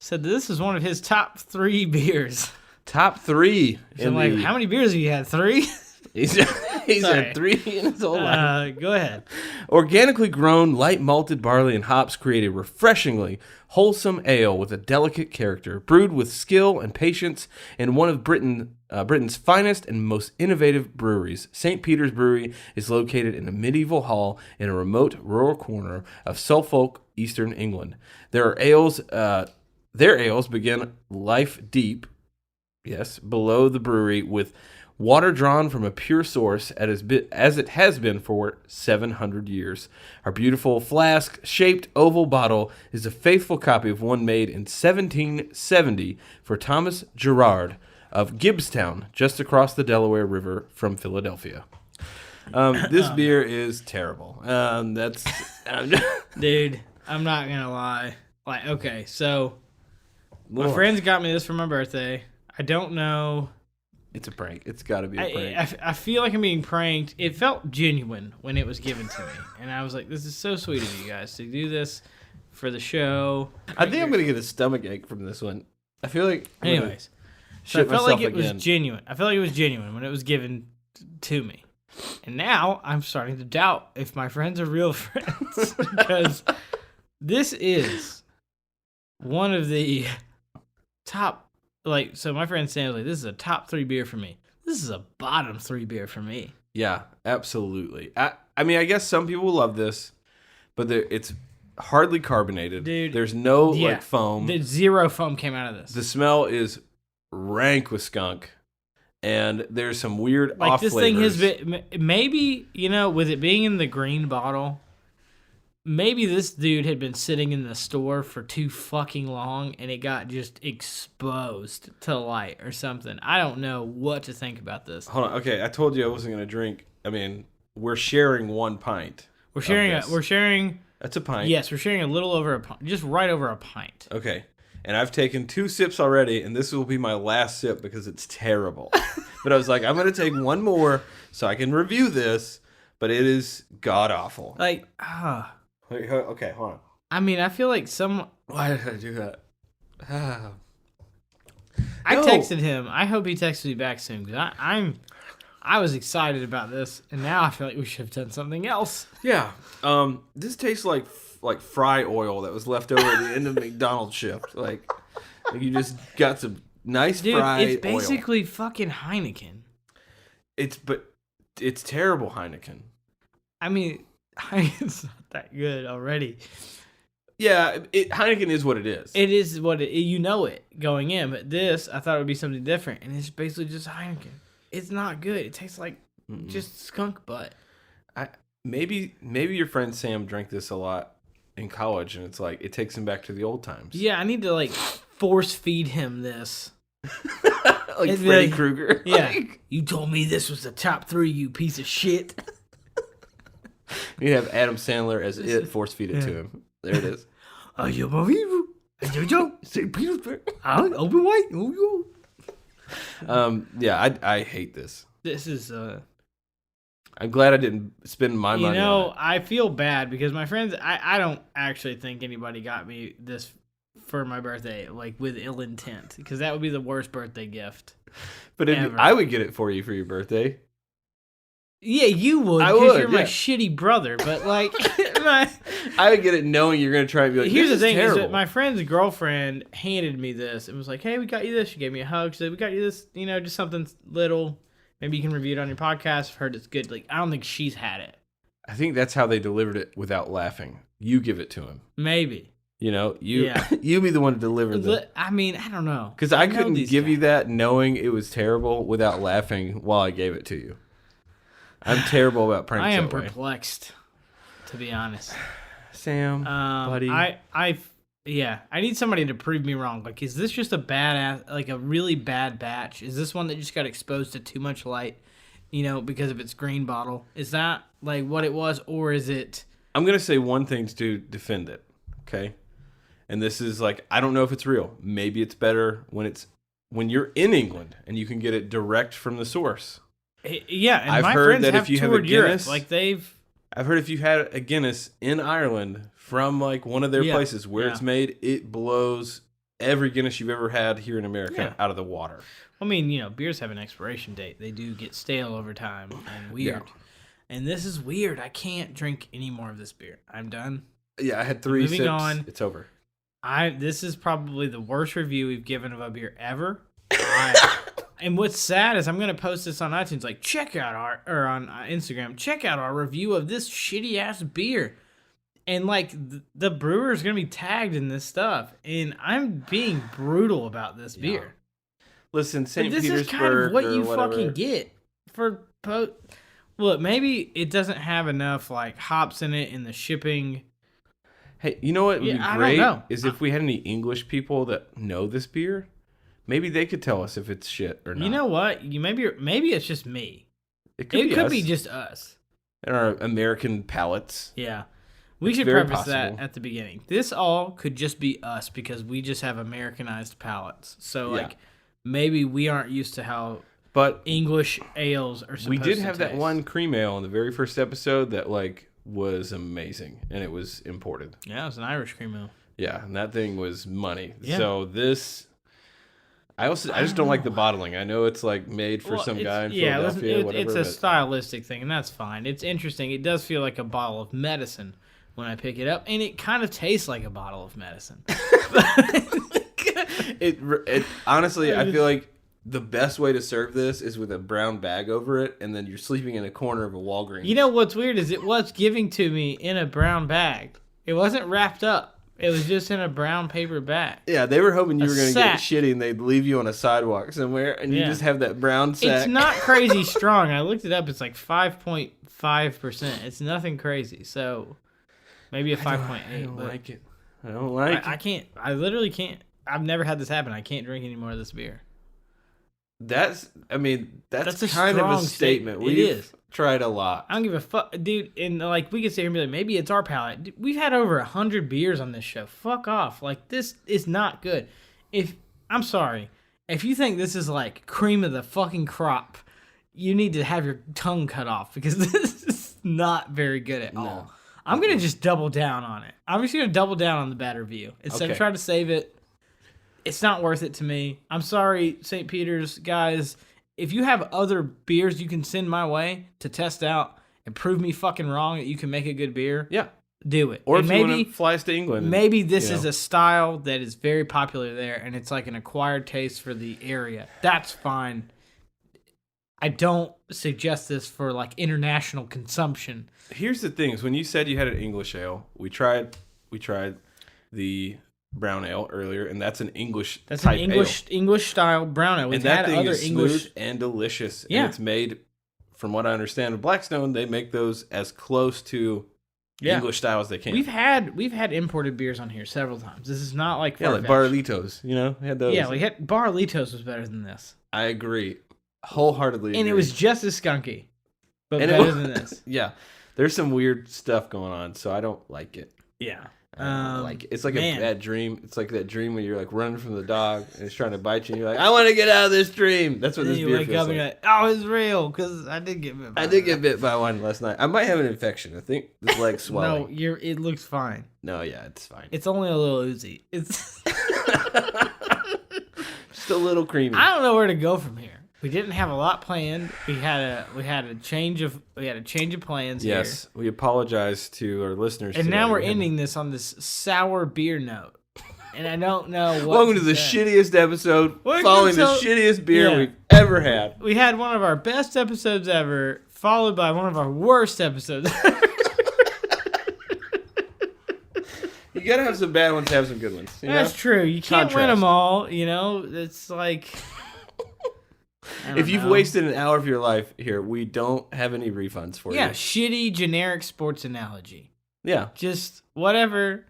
said that this is one of his top 3 beers. Top 3? So I'm like, how many beers have you had? 3? He's had 3 in his whole life. Go ahead. Organically grown, light malted barley and hops create a refreshingly wholesome ale with a delicate character, brewed with skill and patience in one of Britain's finest and most innovative breweries. St. Peter's Brewery is located in a medieval hall in a remote rural corner of Suffolk, eastern England. Their ales begin life deep, below the brewery with water drawn from a pure source as it has been for 700 years. Our beautiful flask-shaped oval bottle is a faithful copy of one made in 1770 for Thomas Gerard of Gibbstown, just across the Delaware River from Philadelphia. This beer is terrible. Dude, I'm not gonna lie. Like, okay, so my friends got me this for my birthday. I don't know. It's a prank. It's got to be a prank. I feel like I'm being pranked. It felt genuine when it was given to me. And I was like, this is so sweet of you guys to do this for the show. I think I'm going to get a stomach ache from this one. I feel like... Anyways. So I felt like it was genuine. I felt like it was genuine when it was given to me. And now I'm starting to doubt if my friends are real friends. Because this is one of the top... so my friend Sam was like, this is a top 3 beer for me. This is a bottom 3 beer for me. Yeah, absolutely. I mean, I guess some people love this, but it's hardly carbonated. Dude, there's no foam. Zero foam came out of this. The smell is rank with skunk, and there's some weird off this flavors. Thing has been, maybe, with it being in the green bottle, maybe this dude had been sitting in the store for too fucking long and it got just exposed to light or something. I don't know what to think about this. Hold on. Okay, I told you I wasn't going to drink. I mean, we're sharing 1 pint. We're sharing. That's a pint. Yes, we're sharing a little over a pint. Just right over a pint. Okay. And I've taken 2 sips already, and this will be my last sip because it's terrible. But I was like, I'm going to take 1 more so I can review this, but it is god-awful. Okay, hold on. I mean, I feel like Why did I do that? I texted him. I hope he texts me back soon because I was excited about this, and now I feel like we should have done something else. Yeah. This tastes like fry oil that was left over at the end of McDonald's shift. Like you just got some nice fried oil. It's basically fucking Heineken. It's terrible Heineken. I mean, Heineken's not that good already. Yeah, Heineken is what it is. It is what you know it going in, but this I thought it would be something different, and it's basically just Heineken. It's not good. It tastes like just skunk butt. Maybe your friend Sam drank this a lot in college, and it's like it takes him back to the old times. Yeah, I need to like force feed him this. Like Freddy Krueger. Yeah, you told me this was the top 3, you piece of shit. You have Adam Sandler as it force feed it to him. There it is. Open white. Yeah, I hate this. This is I'm glad I didn't spend my money on it. I feel bad because my friends, I don't actually think anybody got me this for my birthday, like with ill intent, because that would be the worst birthday gift. But I would get it for you for your birthday. Yeah, you would, because you're my shitty brother, but like... I would get it knowing you're going to try and be like, here's the thing, terrible. is that my friend's girlfriend handed me this and was like, hey, we got you this. She gave me a hug. She said, we got you this, just something little. Maybe you can review it on your podcast. I've heard it's good. Like, I don't think she's had it. I think that's how they delivered it without laughing. You give it to him. Maybe. You you be the one to deliver the... I mean, I don't know. Because I couldn't give you that knowing it was terrible without laughing while I gave it to you. I'm terrible about pranks. I am perplexed, to be honest. Sam, buddy. I need somebody to prove me wrong. Like, is this just a badass, like a really bad batch? Is this one that just got exposed to too much light, because of its green bottle? Is that like what it was, or is it? I'm gonna say one thing to defend it, okay? And this is like, I don't know if it's real. Maybe it's better when you're in England and you can get it direct from the source. Yeah, and I've my heard friends that have if you have a toured Europe. Guinness, Like I've heard if you had a Guinness in Ireland from like one of their places where it's made, it blows every Guinness you've ever had here in America out of the water. I mean, beers have an expiration date. They do get stale over time and weird. Yeah. And this is weird. I can't drink any more of this beer. I'm done. Yeah, I had 3 sips. On. It's over. This is probably the worst review we've given of a beer ever. And what's sad is I'm gonna post this on iTunes. Like, check out on Instagram. Check out our review of this shitty ass beer, and like the brewer is gonna be tagged in this stuff. And I'm being brutal about this beer. Listen, St. This Petersburg is kind of what you whatever. Fucking get for. Look, maybe it doesn't have enough like hops in it, and the shipping. Hey, you know what would be great is if we had any English people that know this beer. Maybe they could tell us if it's shit or not. You know what? Maybe it's just me. It could be just us. And our American palates. Yeah. We should preface that at the beginning. This all could just be us because we just have Americanized palates. So maybe we aren't used to how English ales are supposed to taste. We did have that one cream ale in the very first episode that was amazing, and it was imported. Yeah, it was an Irish cream ale. Yeah, and that thing was money. Yeah. So this... I just don't like the bottling. I know it's like made for some guy in Philadelphia, whatever. It's a stylistic thing, and that's fine. It's interesting. It does feel like a bottle of medicine when I pick it up, and it kind of tastes like a bottle of medicine. It honestly, I feel like the best way to serve this is with a brown bag over it, and then you're sleeping in a corner of a Walgreens. You know what's weird is it was giving to me in a brown bag. It wasn't wrapped up. It was just in a brown paper bag. Yeah, they were hoping you were going to get shitty and they'd leave you on a sidewalk somewhere and you just have that brown sack. It's not crazy strong. I looked it up. It's like 5.5%. It's nothing crazy. So maybe a 5.8. I don't like it. I don't like it. I can't. I literally can't. I've never had this happen. I can't drink any more of this beer. That's kind of a statement. We've tried a lot. I don't give a fuck, dude. And like, we could sit here and be like, maybe it's our palate. Dude, we've had over 100 beers on this show. Fuck off. Like, this is not good. I'm sorry, if you think this is like cream of the fucking crop, you need to have your tongue cut off because this is not very good at all. I'm gonna just double down on it. I'm just gonna double down on the bad review instead of trying to save it. It's not worth it to me. I'm sorry, St. Peter's guys. If you have other beers you can send my way to test out and prove me fucking wrong that you can make a good beer, yeah, do it. Or and if you want to fly us to England. Maybe this is a style that is very popular there, and it's like an acquired taste for the area. That's fine. I don't suggest this for like international consumption. Here's the thing: is when you said you had an English ale, we tried the brown ale earlier, and that's an English. That's an English style brown ale. We've and that had thing other is English smooth and delicious. Yeah, and it's made, from what I understand, with Blackstone. They make those as close to English style as they can. We've had imported beers on here several times. This is not like like Barlitos. You know, we had those. Yeah, we had Barlitos was better than this. I agree, wholeheartedly. And it was just as skunky, but better than this. Yeah, there's some weird stuff going on, so I don't like it. Yeah. Like it's like a bad dream. It's like that dream when you're like running from the dog and it's trying to bite you, and you're like, I want to get out of this dream. That's what this beer feels like. And you're like, oh, it's real, because I did get bit. I did get bit by one last night. I might have an infection. I think this leg's swelling. No, it looks fine. No, yeah, it's fine. It's only a little oozy. It's just a little creamy. I don't know where to go from here. We didn't have a lot planned. We had a change of plans. Yes, we apologize to our listeners. And now we're ending this on this sour beer note. And I don't know what. Welcome to the shittiest episode following the shittiest beer we've ever had. We had one of our best episodes ever, followed by one of our worst episodes ever. You gotta have some bad ones to have some good ones. That's true. You can't win them all. You know, it's like. If you've wasted an hour of your life here, we don't have any refunds for you. Yeah, shitty generic sports analogy. Yeah. Just whatever.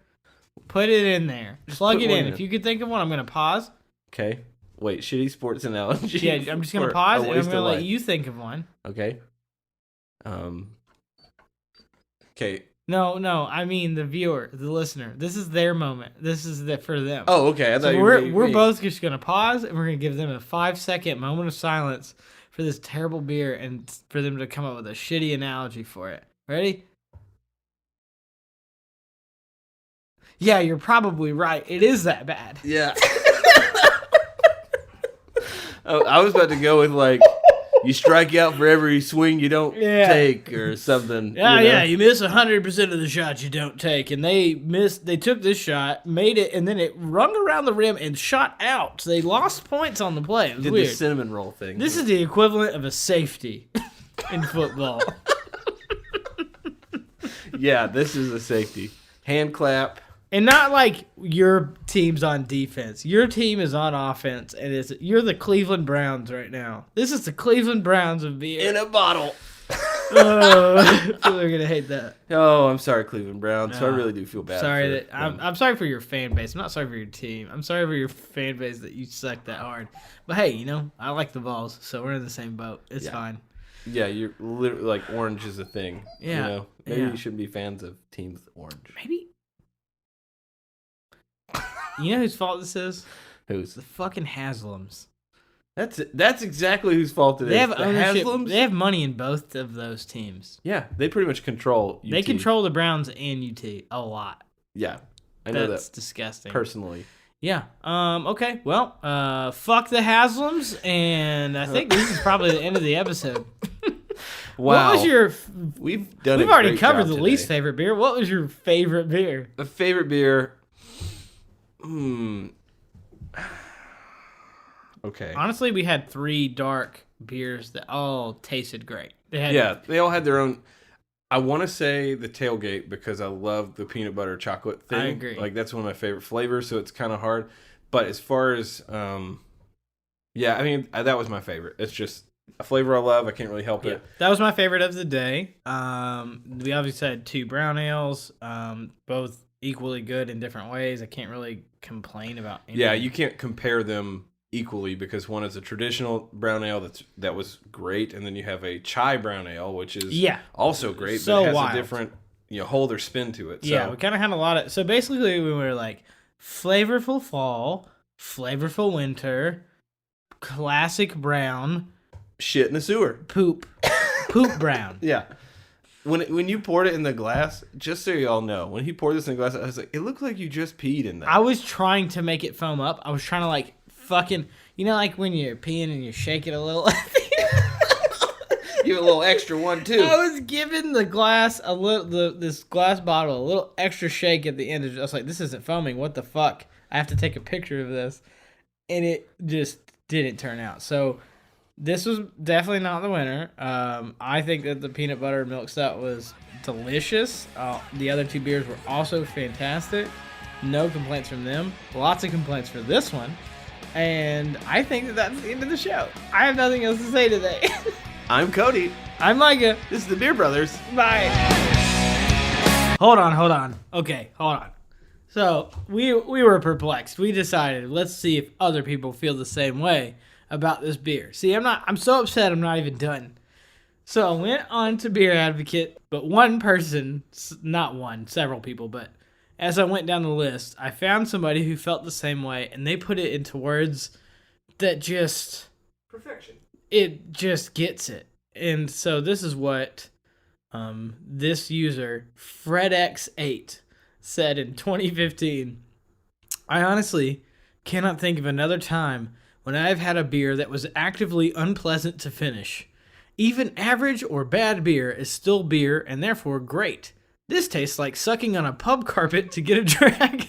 Put it in there. Plug it in. If you could think of one, I'm going to pause. Okay. Wait, shitty sports analogy? Yeah, I'm just going to pause and I'm going to let you think of one. Okay. Okay. No, I mean the viewer, the listener. This is their moment. This is for them. Oh, okay. I thought we're both just gonna pause and we're gonna give them a 5-second moment of silence for this terrible beer and for them to come up with a shitty analogy for it. Ready? Yeah, you're probably right. It is that bad. Yeah. I was about to go with like, you strike out for every swing you don't take or something. Yeah, you know? You miss 100% of the shots you don't take. And they took this shot, made it, and then it rung around the rim and shot out. So they lost points on the play. It was weird. The cinnamon roll thing. This is the equivalent of a safety in football. Yeah, this is a safety. Hand clap. And not like your team's on defense. Your team is on offense, and you're the Cleveland Browns right now. This is the Cleveland Browns of beer. In a bottle. People are gonna hate that. Oh, I'm sorry, Cleveland Browns. So I really do feel bad. Sorry I'm sorry for your fan base. I'm not sorry for your team. I'm sorry for your fan base that you suck that hard. But hey, you know, I like the Vols, so we're in the same boat. It's fine. Yeah, you're literally like orange is a thing. Yeah. You know? Maybe you shouldn't be fans of teams with orange. Maybe. You know whose fault this is? Whose? The fucking Haslams. That's exactly whose fault it is. They have ownership. They have money in both of those teams. Yeah, they pretty much control UT. They control the Browns and UT a lot. Yeah, I know that. That's disgusting. Personally. Yeah. Okay. Well, fuck the Haslams, and I think this is probably the end of the episode. Wow. What was your? We've already covered the least favorite beer. What was your favorite beer? The favorite beer. Okay. Honestly, we had 3 dark beers that all tasted great. They all had their own. I want to say the tailgate because I love the peanut butter chocolate thing. I agree. Like that's one of my favorite flavors, so it's kind of hard. But as far as I mean, that was my favorite. It's just a flavor I love. I can't really help it. That was my favorite of the day. We obviously had 2 brown ales, both equally good in different ways. I can't really complain about anything. Yeah, you can't compare them equally because one is a traditional brown ale that was great, and then you have a chai brown ale, which is also great, but it has a different hold or spin to it. Yeah, we kind of had a lot of. So basically, we were like flavorful fall, flavorful winter, classic brown, shit in the sewer, poop brown. Yeah. when you poured it in the glass, just so you all know, when he poured this in the glass, I was like, it looked like you just peed in that. I was trying to make it foam up. I was trying to like fucking, like when you're peeing and you shake it a little. Give it a little extra one too. I was giving the glass this glass bottle a little extra shake at the end. I was like, this isn't foaming. What the fuck? I have to take a picture of this, and it just didn't turn out. So this was definitely not the winner. I think that the peanut butter milk stout was delicious. The other two beers were also fantastic. No complaints from them. Lots of complaints for this one. And I think that that's the end of the show. I have nothing else to say today. I'm Cody. I'm Micah. This is the Beer Brothers. Bye. Hold on. Okay, hold on. So we were perplexed. We decided, let's see if other people feel the same way about this beer. See, I'm so upset I'm not even done. So I went on to Beer Advocate, but one person, not one, several people, but as I went down the list, I found somebody who felt the same way, and they put it into words that just... Perfection. It just gets it. And so this is what this user, FredX8, said in 2015. I honestly cannot think of another time when I've had a beer that was actively unpleasant to finish. Even average or bad beer is still beer and therefore great. This tastes like sucking on a pub carpet to get a drag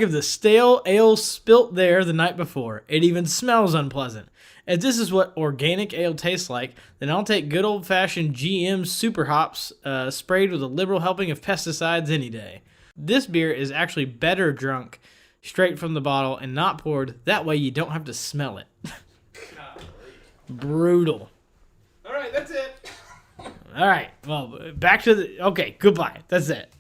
of the stale ale spilt there the night before. It even smells unpleasant. If this is what organic ale tastes like, then I'll take good old-fashioned GM super hops sprayed with a liberal helping of pesticides any day. This beer is actually better drunk straight from the bottle and not poured. That way you don't have to smell it. Brutal. All right, that's it. All right, well, back to the... Okay, goodbye. That's it.